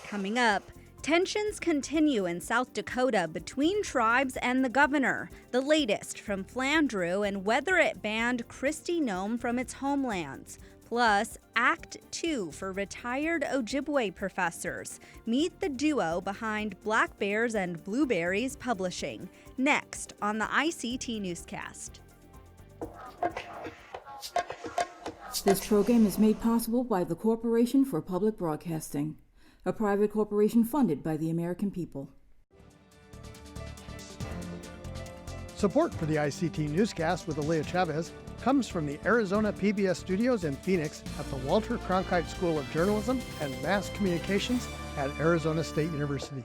Coming up, tensions continue in South Dakota between tribes and the governor. The latest from Flandreau and whether it banned Kristi Noem from its homelands. Plus, Act 2 for retired Ojibwe professors. Meet the duo behind Black Bears and Blueberries Publishing. Next on the ICT Newscast. This program is made possible by the Corporation for Public Broadcasting, a private corporation funded by the American people. Support for the ICT Newscast with Amelia Chavez comes from the Arizona PBS studios in Phoenix at the Walter Cronkite School of Journalism and Mass Communications at Arizona State University.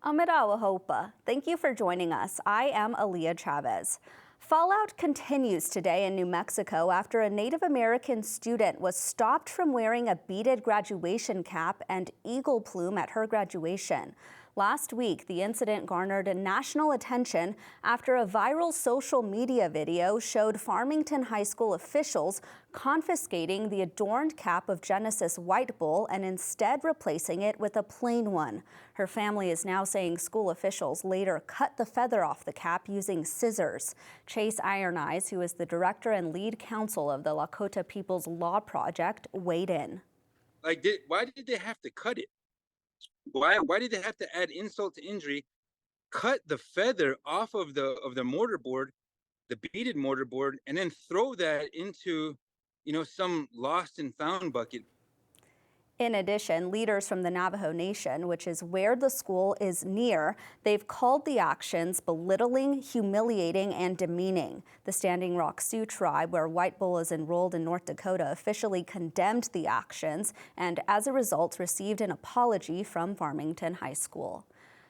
Amirawahopa. Thank you for joining us. I am Amelia Chavez. Fallout continues today in New Mexico after a Native American student was stopped from wearing a beaded graduation cap and eagle plume at her graduation. Last week, the incident garnered national attention after a viral social media video showed Farmington High School officials confiscating the adorned cap of Genesis White Bull and instead replacing it with a plain one. Her family is now saying school officials later cut the feather off the cap using scissors. Chase Ironeyes, who is the director and lead counsel of the Lakota People's Law Project, weighed in. Why did they have to cut it? Why did they have to add insult to injury, cut the feather off of the mortar board, the beaded mortar board, and then throw that into, some lost and found bucket? In addition, leaders from the Navajo Nation, which is where the school is near, they've called the actions belittling, humiliating, and demeaning. The Standing Rock Sioux tribe, where White Bull is enrolled in North Dakota, officially condemned the actions and, as a result, received an apology from Farmington High School.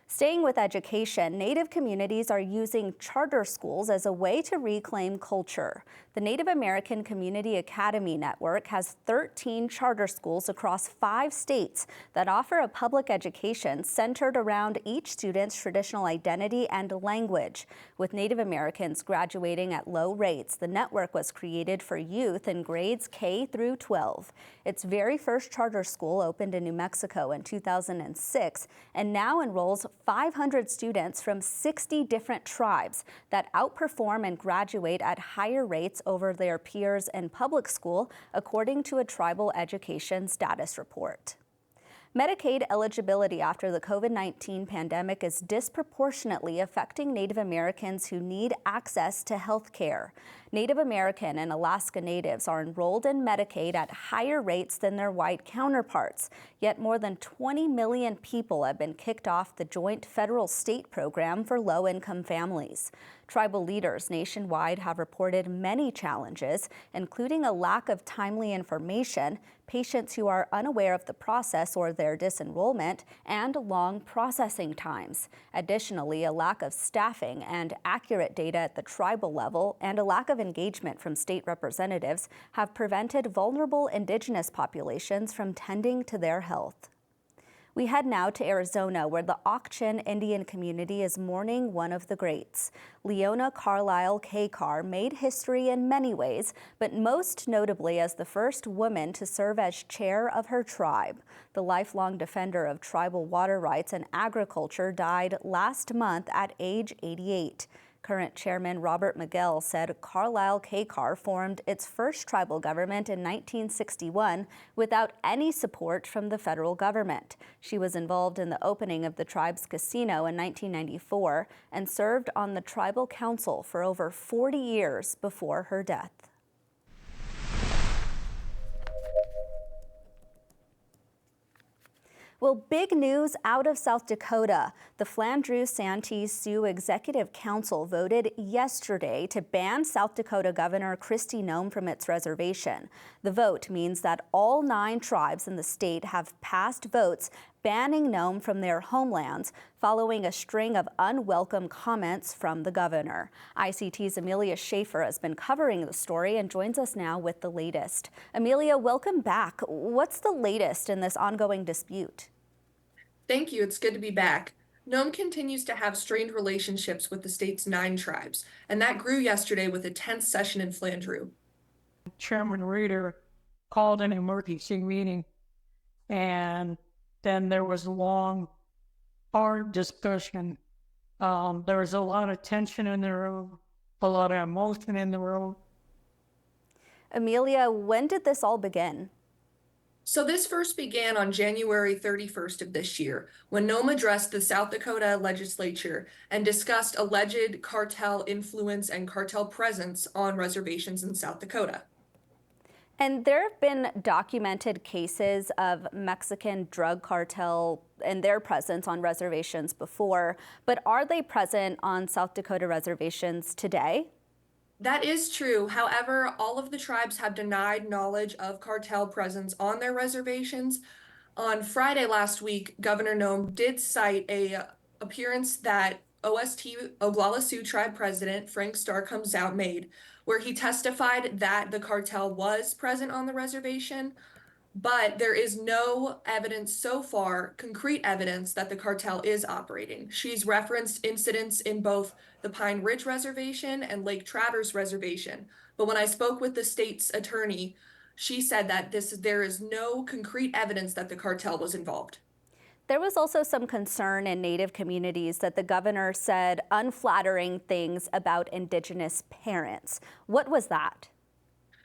Staying with education, Native communities are using charter schools as a way to reclaim culture. The Native American Community Academy Network has 13 charter schools across 5 states that offer a public education centered around each student's traditional identity and language. With Native Americans graduating at low rates, the network was created for youth in grades K through 12. Its very first charter school opened in New Mexico in 2006 and now enrolls 500 students from 60 different tribes that outperform and graduate at higher rates over their peers in public school, according to a tribal education status report. Medicaid eligibility after the COVID-19 pandemic is disproportionately affecting Native Americans who need access to health care. Native American and Alaska Natives are enrolled in Medicaid at higher rates than their white counterparts, yet more than 20 million people have been kicked off the joint federal-state program for low-income families. Tribal leaders nationwide have reported many challenges, including a lack of timely information, patients who are unaware of the process or their disenrollment, and long processing times. Additionally, a lack of staffing and accurate data at the tribal level and a lack of engagement from state representatives have prevented vulnerable Indigenous populations from tending to their health. We head now to Arizona, where the Auction Indian community is mourning one of the greats. Leona Carlile Kekar made history in many ways, but most notably as the first woman to serve as chair of her tribe. The lifelong defender of tribal water rights and agriculture died last month at age 88. Current Chairman Robert Miguel said Carlile Kekar formed its first tribal government in 1961 without any support from the federal government. She was involved in the opening of the tribe's casino in 1994 and served on the tribal council for over 40 years before her death. Well, big news out of South Dakota. The Flandreau Santee Sioux Executive Council voted yesterday to ban South Dakota Governor Kristi Noem from its reservation. The vote means that all 9 tribes in the state have passed votes banning Noem from their homelands following a string of unwelcome comments from the governor. ICT's Amelia Schafer has been covering the story and joins us now with the latest. Amelia, welcome back. What's the latest in this ongoing dispute? Thank you. It's good to be back. Noem continues to have strained relationships with the state's 9 tribes, and that grew yesterday with a tense session in Flandreau. Chairman Reeder called an emergency meeting, and then there was a long, hard discussion. There was a lot of tension in the room, a lot of emotion in the room. Amelia, when did this all begin? So this first began on January 31st of this year, when Noem addressed the South Dakota legislature and discussed alleged cartel influence and cartel presence on reservations in South Dakota. And there have been documented cases of Mexican drug cartel and their presence on reservations before, but are they present on South Dakota reservations today? That is true. However, all of the tribes have denied knowledge of cartel presence on their reservations. On Friday last week, Governor Noem did cite a appearance that OST Oglala Sioux Tribe President Frank Starr Comes Out made, where he testified that the cartel was present on the reservation. But there is no evidence so far, concrete evidence, that the cartel is operating. She's referenced incidents in both the Pine Ridge Reservation and Lake Traverse Reservation. But when I spoke with the state's attorney, she said that there is no concrete evidence that the cartel was involved. There was also some concern in Native communities that the governor said unflattering things about Indigenous parents. What was that?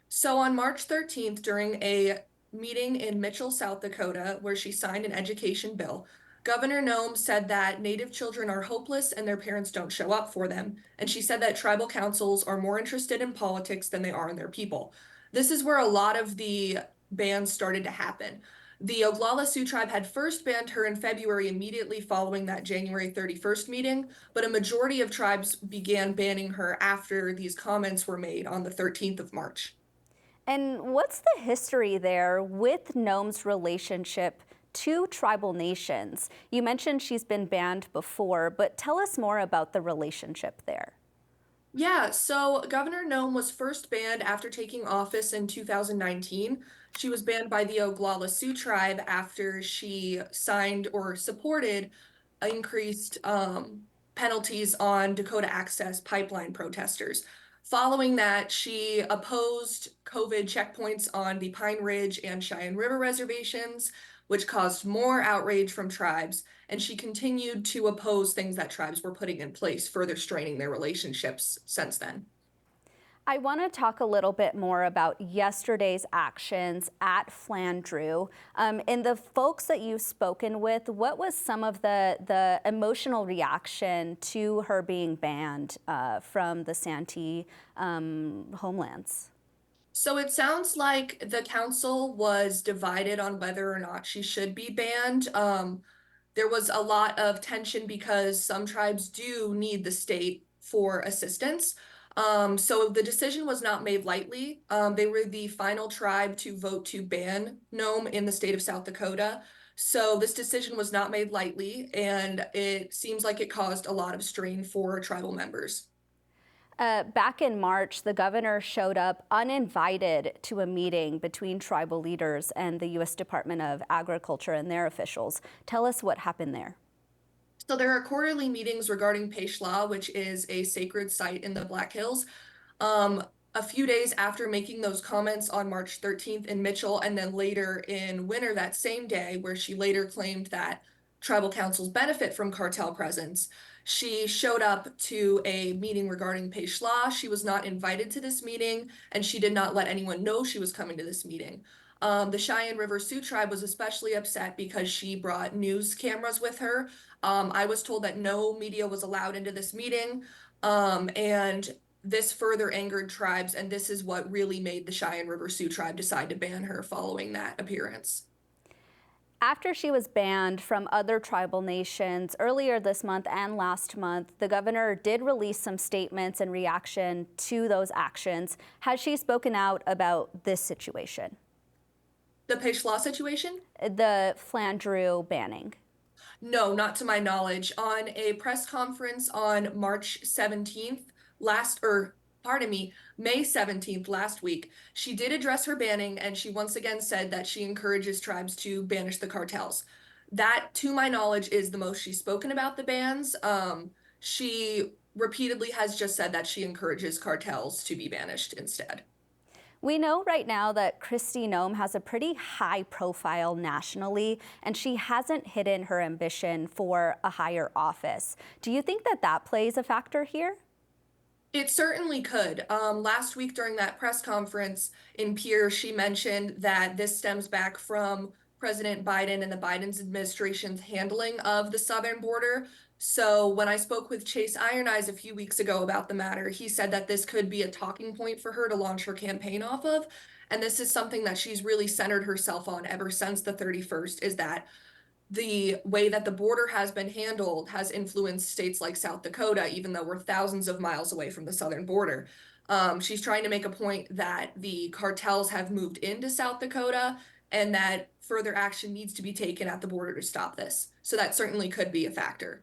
So on March 13th, during a meeting in Mitchell, South Dakota, where she signed an education bill, Governor Noem said that Native children are hopeless and their parents don't show up for them. And she said that tribal councils are more interested in politics than they are in their people. This is where a lot of the bans started to happen. The Oglala Sioux tribe had first banned her in February, immediately following that January 31st meeting, but a majority of tribes began banning her after these comments were made on the 13th of March. And what's the history there with Noem's relationship to tribal nations? You mentioned she's been banned before, but tell us more about the relationship there. Yeah, so Governor Noem was first banned after taking office in 2019. She was banned by the Oglala Sioux tribe after she signed or supported increased penalties on Dakota Access pipeline protesters. Following that, she opposed COVID checkpoints on the Pine Ridge and Cheyenne River reservations, which caused more outrage from tribes, and she continued to oppose things that tribes were putting in place, further straining their relationships since then. I want to talk a little bit more about yesterday's actions at Flandreau. And the folks that you've spoken with, what was some of the emotional reaction to her being banned from the Santee homelands? So it sounds like the council was divided on whether or not she should be banned. There was a lot of tension because some tribes do need the state for assistance. So the decision was not made lightly. They were the final tribe to vote to ban Noem in the state of South Dakota. So this decision was not made lightly, and it seems like it caused a lot of strain for tribal members. Back in March, the governor showed up uninvited to a meeting between tribal leaders and the U.S. Department of Agriculture and their officials. Tell us what happened there. So there are quarterly meetings regarding Peshla, which is a sacred site in the Black Hills. A few days after making those comments on March 13th in Mitchell, and then later in Winter that same day, where she later claimed that tribal councils benefit from cartel presence, she showed up to a meeting regarding Peshla. She was not invited to this meeting, and she did not let anyone know she was coming to this meeting. The Cheyenne River Sioux tribe was especially upset because she brought news cameras with her. I was told that no media was allowed into this meeting, and this further angered tribes, and this is what really made the Cheyenne River Sioux tribe decide to ban her following that appearance. After she was banned from other tribal nations earlier this month and last month, the governor did release some statements in reaction to those actions. Has she spoken out about this situation? The Peshla situation? The Flandreau banning. No, not to my knowledge. On a press conference on March 17th, May 17th last week, she did address her banning and she once again said that she encourages tribes to banish the cartels. That, to my knowledge, is the most she's spoken about the bans. She repeatedly has just said that she encourages cartels to be banished instead. We know right now that Kristi Noem has a pretty high profile nationally, and she hasn't hidden her ambition for a higher office. Do you think that that plays a factor here? It certainly could. Last week during that press conference in Pierre, she mentioned that this stems back from President Biden and the Biden's administration's handling of the southern border. So when I spoke with Chase Iron Eyes a few weeks ago about the matter, he said that this could be a talking point for her to launch her campaign off of. And this is something that she's really centered herself on ever since the 31st, is that the way that the border has been handled has influenced states like South Dakota, even though we're thousands of miles away from the southern border. She's trying to make a point that the cartels have moved into South Dakota and that further action needs to be taken at the border to stop this. So that certainly could be a factor.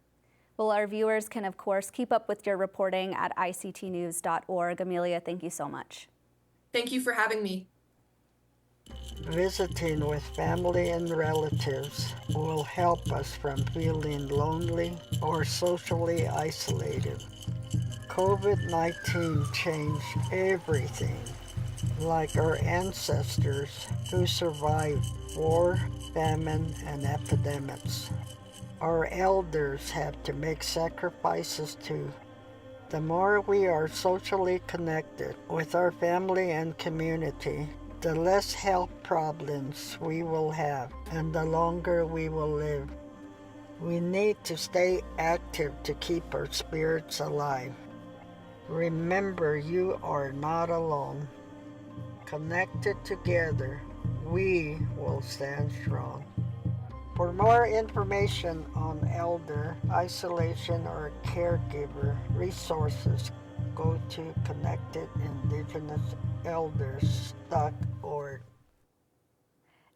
Well, our viewers can, of course, keep up with your reporting at ictnews.org. Amelia, thank you so much. Thank you for having me. Visiting with family and relatives will help us from feeling lonely or socially isolated. COVID-19 changed everything, like our ancestors who survived war, famine, and epidemics. Our elders have to make sacrifices too. The more we are socially connected with our family and community, the less health problems we will have and the longer we will live. We need to stay active to keep our spirits alive. Remember, you are not alone. Connected together, we will stand strong. For more information on elder isolation or caregiver resources, go to connectedindigenousElders.org.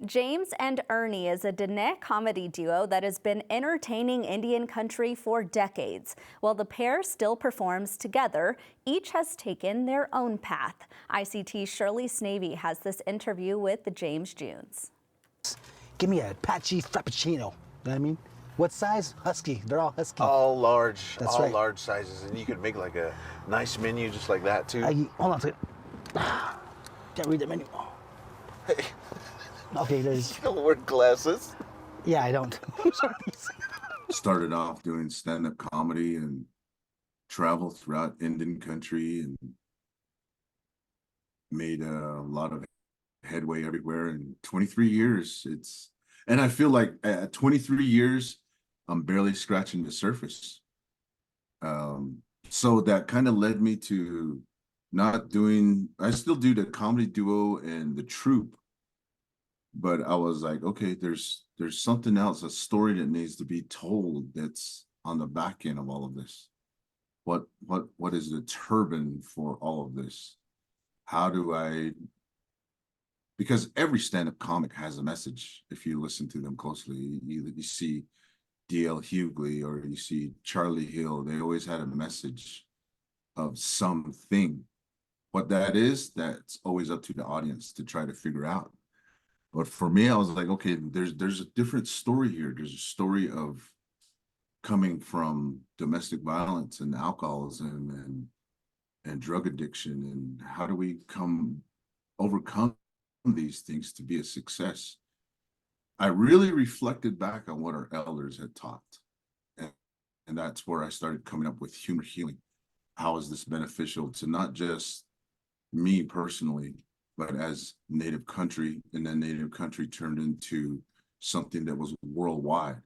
James and Ernie is a Diné comedy duo that has been entertaining Indian country for decades. While the pair still performs together, each has taken their own path. ICT's Shirley Sneve has this interview with the James Junes. Give me a patchy frappuccino. You know what I mean? What size? Husky. They're all husky. All large. That's all right. large sizes, and you could make like a nice menu just like that too. Hold on a second. Can't read the menu. Hey, Okay, there's. you don't wear glasses. Yeah, I don't. Sorry. Started off doing stand-up comedy and traveled throughout Indian country and made a lot of headway everywhere. In 23 years, and I feel like at 23 years, I'm barely scratching the surface. So that kind of led me to not doing, I still do the comedy duo and the troupe, but I was like, okay, there's something else, a story that needs to be told that's on the back end of all of this. What is the turban for all of this? How do I, because every stand-up comic has a message. If you listen to them closely, you see D.L. Hughley or you see Charlie Hill, they always had a message of something. What that is, that's always up to the audience to try to figure out. But for me, I was like, okay, there's a different story here. There's a story of coming from domestic violence and alcoholism and drug addiction, and how do we overcome these things to be a success. I really reflected back on what our elders had taught. And that's where I started coming up with humor healing. How is this beneficial to not just me personally, but as Native country, and then Native country turned into something that was worldwide.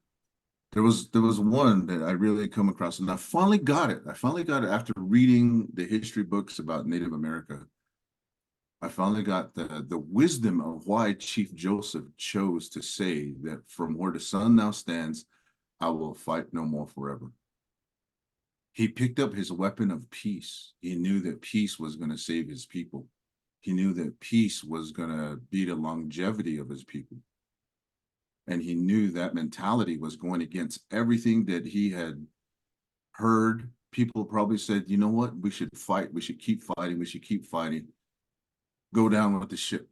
There was one that I really come across, and I finally got it. After reading the history books about Native America. I finally got the wisdom of why Chief Joseph chose to say that from where the sun now stands, I will fight no more forever. He picked up his weapon of peace. He knew that peace was going to save his people. He knew that peace was going to be the longevity of his people. And he knew that mentality was going against everything that he had heard. People probably said, you know what, we should fight, we should keep fighting, we should keep fighting, go down with the ship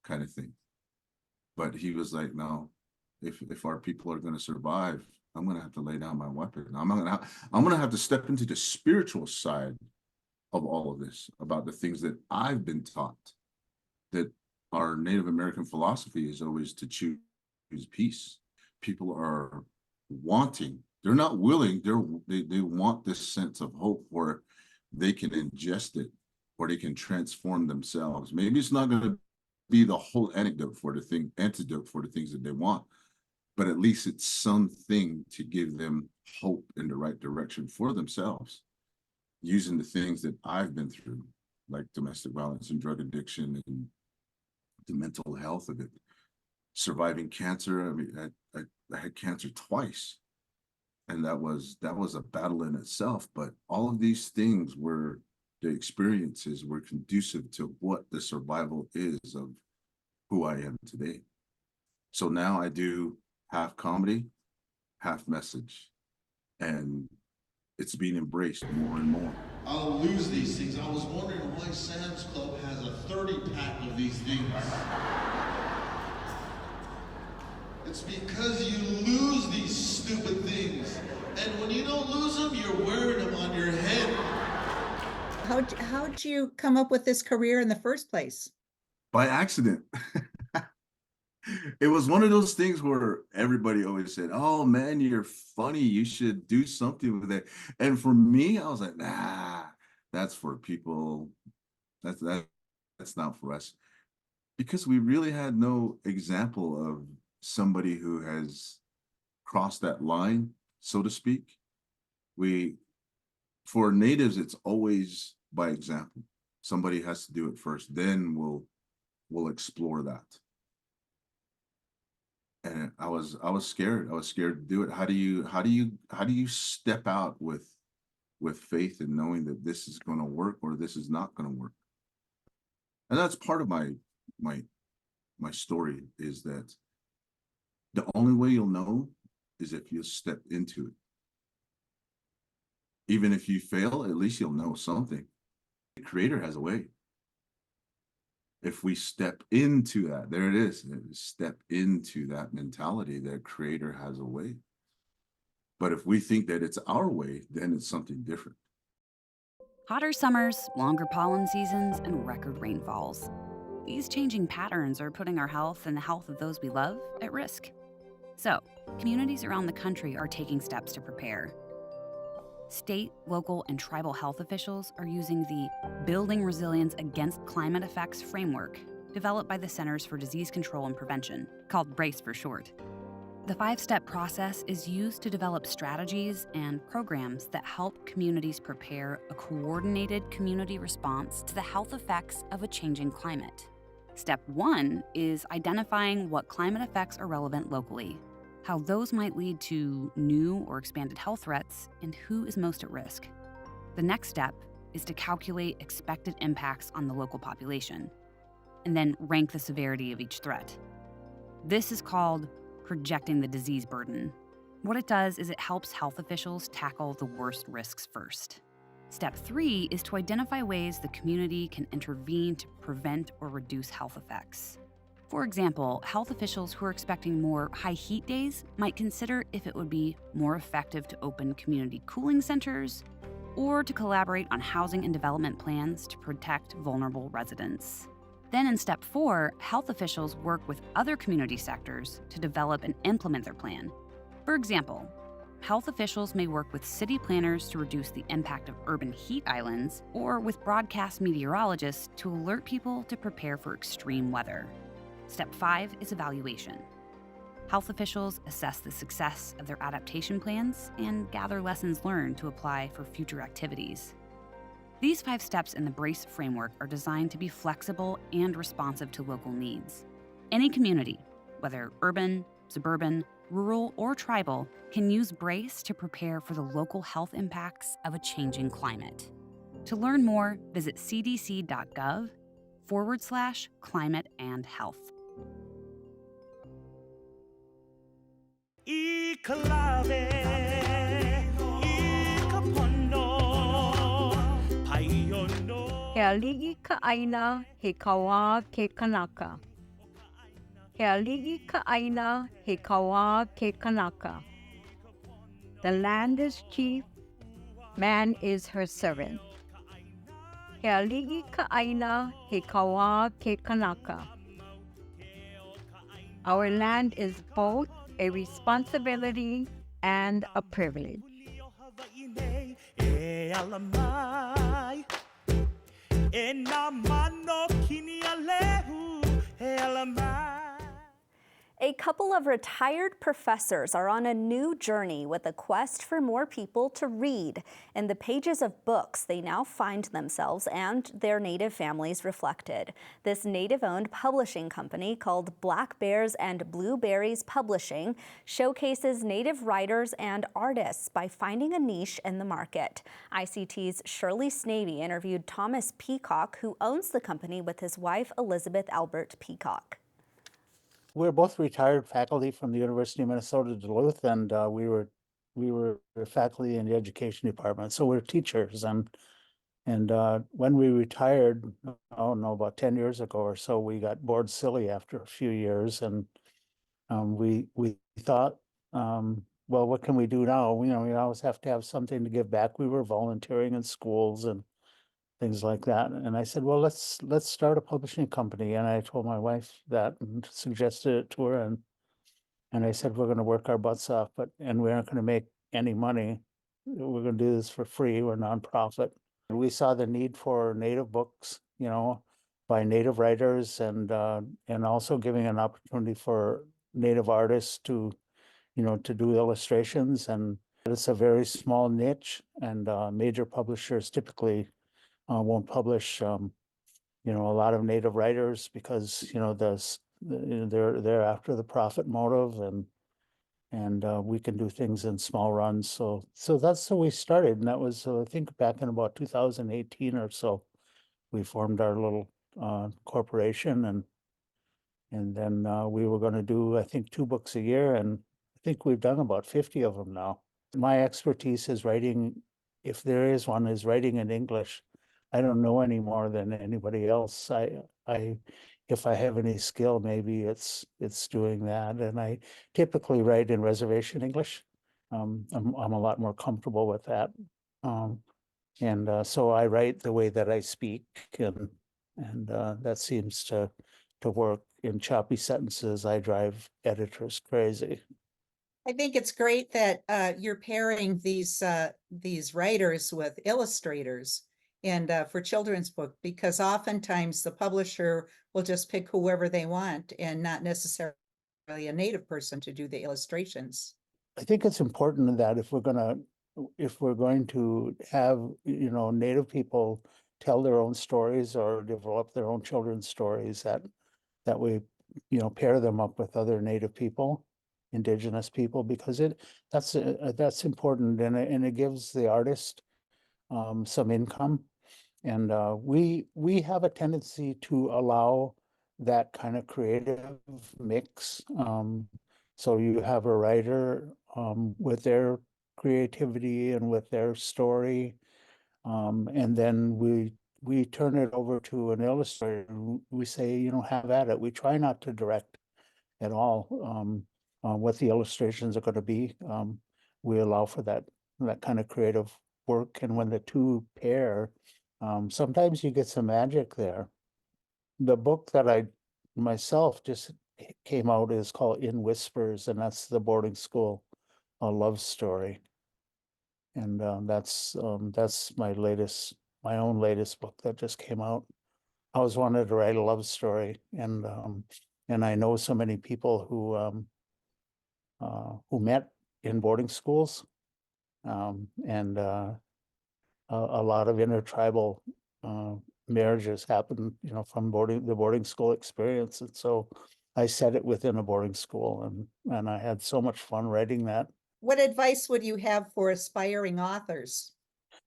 kind of thing. But he was like, no, if our people are going to survive, I'm going to have to lay down my weapon. I'm going to have to step into the spiritual side of all of this, about the things that I've been taught, that our Native American philosophy is always to choose peace. People are wanting, they're not willing, they want this sense of hope where they can ingest it, or they can transform themselves. Maybe it's not going to be the whole antidote for the things that they want, but at least it's something to give them hope in the right direction for themselves, using the things that I've been through, like domestic violence and drug addiction and the mental health of it, surviving cancer. I mean, I had cancer twice, and that was a battle in itself. But all of these things the experiences were conducive to what the survival is of who I am today. So now I do half comedy, half message, and it's being embraced more and more. I'll lose these things. I was wondering why Sam's Club has a 30-pack of these things. It's because you lose these stupid things. And when you don't lose them, you're wearing them on your head. How'd you come up with this career in the first place? By accident. It was one of those things where everybody always said, oh man, you're funny, you should do something with it. And for me, I was like, nah, that's for people, that's not for us. Because we really had no example of somebody who has crossed that line, so to speak. For natives, it's always by example. Somebody has to do it first, then we'll explore that. And I was scared. I was scared to do it. How do you step out with faith and knowing that this is going to work or this is not going to work? And that's part of my story, is that the only way you'll know is if you step into it. Even if you fail, at least you'll know something. The Creator has a way. If we step into that, there it is, step into that mentality that Creator has a way. But if we think that it's our way, then it's something different. Hotter summers, longer pollen seasons, and record rainfalls. These changing patterns are putting our health and the health of those we love at risk. So, communities around the country are taking steps to prepare. State, local, and tribal health officials are using the Building Resilience Against Climate Effects framework developed by the Centers for Disease Control and Prevention, called BRACE for short. The 5-step process is used to develop strategies and programs that help communities prepare a coordinated community response to the health effects of a changing climate. Step 1 is identifying what climate effects are relevant locally, how those might lead to new or expanded health threats, and who is most at risk. The next step is to calculate expected impacts on the local population, and then rank the severity of each threat. This is called projecting the disease burden. What it does is it helps health officials tackle the worst risks first. Step 3 is to identify ways the community can intervene to prevent or reduce health effects. For example, health officials who are expecting more high heat days might consider if it would be more effective to open community cooling centers or to collaborate on housing and development plans to protect vulnerable residents. Then in step 4, health officials work with other community sectors to develop and implement their plan. For example, health officials may work with city planners to reduce the impact of urban heat islands or with broadcast meteorologists to alert people to prepare for extreme weather. Step 5 is evaluation. Health officials assess the success of their adaptation plans and gather lessons learned to apply for future activities. These 5 steps in the BRACE framework are designed to be flexible and responsive to local needs. Any community, whether urban, suburban, rural, or tribal, can use BRACE to prepare for the local health impacts of a changing climate. To learn more, visit cdc.gov www.ictnewscast.org/climate and health. He ali'i ka aina he kawa ke kanaka. He ali'i ka aina he kawa ke kanaka. The land is chief, man is her servant. He ali'i ka aina he kawa ke kanaka. Our land is both a responsibility and a privilege. A couple of retired professors are on a new journey with a quest for more people to read. In the pages of books, they now find themselves and their Native families reflected. This Native-owned publishing company called Black Bears and Blueberries Publishing showcases Native writers and artists by finding a niche in the market. ICT's Shirley Sneve interviewed Thomas Peacock, who owns the company, with his wife Elizabeth Albert Peacock. We're both retired faculty from the University of Minnesota Duluth, and we were faculty in the education department. So we're teachers, and when we retired, about 10 years ago or so, we got bored silly after a few years, and we thought, well, what can we do now? We always have to have something to give back. We were volunteering in schools and things like that. And I said, well, let's start a publishing company. And I told my wife that and suggested it to her. And I said, we're going to work our butts off, and we aren't going to make any money. We're going to do this for free. We're nonprofit. And we saw the need for Native books, by Native writers, and also giving an opportunity for Native artists to do illustrations. And it's a very small niche, and major publishers typically won't publish, a lot of Native writers because, they're after the profit motive, and we can do things in small runs. So that's how we started. And that was, I think, back in about 2018 or so, we formed our little corporation, and then we were going to do, I think, 2 books a year. And I think we've done about 50 of them now. My expertise is writing, if there is one, is writing in English. I don't know any more than anybody else. If I have any skill, maybe it's doing that. And I typically write in reservation English. I'm a lot more comfortable with that. So I write the way that I speak, and that seems to work. In choppy sentences, I drive editors crazy. I think it's great that you're pairing these writers with illustrators and for children's book, because oftentimes the publisher will just pick whoever they want and not necessarily a Native person to do the illustrations. I think it's important that if we're going to have, Native people tell their own stories or develop their own children's stories, that we, pair them up with other Native people, Indigenous people, because that's important, and it gives the artist some income. And we have a tendency to allow that kind of creative mix. So you have a writer with their creativity and with their story, and then we turn it over to an illustrator. We say, have at it. We try not to direct at all what the illustrations are going to be. We allow for that kind of creative work, and when the two pair, sometimes you get some magic there. The book that I myself just came out is called In Whispers, and that's the boarding school love story. And that's my own latest book that just came out. I always wanted to write a love story, and I know so many people who met in boarding schools, and a lot of intertribal marriages happen, from the boarding school experience. And so I set it within a boarding school, and I had so much fun writing that. What advice would you have for aspiring authors?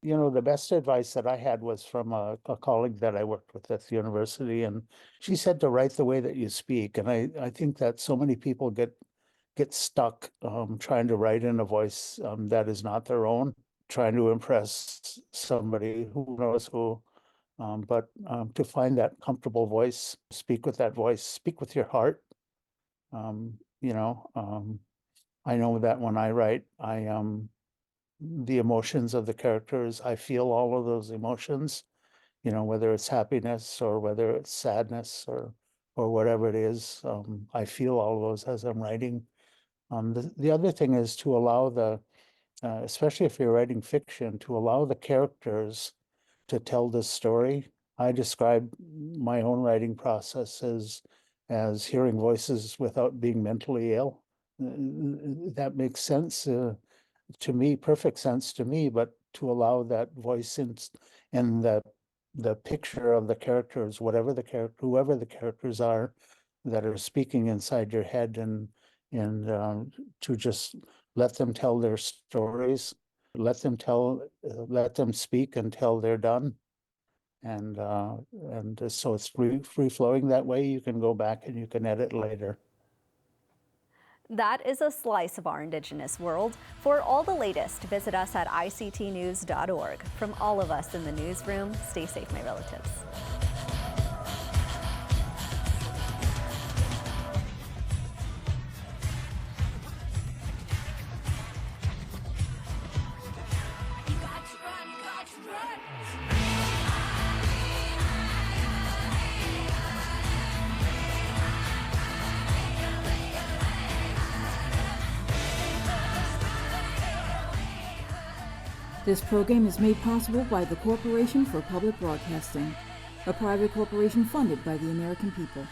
You know, the best advice that I had was from a colleague that I worked with at the university, and she said to write the way that you speak. And I think that so many people get stuck trying to write in a voice that is not their own, trying to impress somebody who knows who. But to find that comfortable voice, speak with that voice, speak with your heart. You know, I know that when I write, the emotions of the characters, I feel all of those emotions, you know, whether it's happiness or whether it's sadness or whatever it is. I feel all of those as I'm writing. The other thing is to allow especially if you're writing fiction, to allow the characters to tell the story. I describe my own writing process as hearing voices without being mentally ill. That makes sense to me, perfect sense to me, but to allow that voice in the picture of the characters, whoever the characters are that are speaking inside your head, and to just let them tell their stories, let them speak until they're done. And so it's free flowing that way. You can go back and you can edit later. That is a slice of our Indigenous world. For all the latest, visit us at ictnews.org. From all of us in the newsroom, stay safe, my relatives. This program is made possible by the Corporation for Public Broadcasting, a private corporation funded by the American people.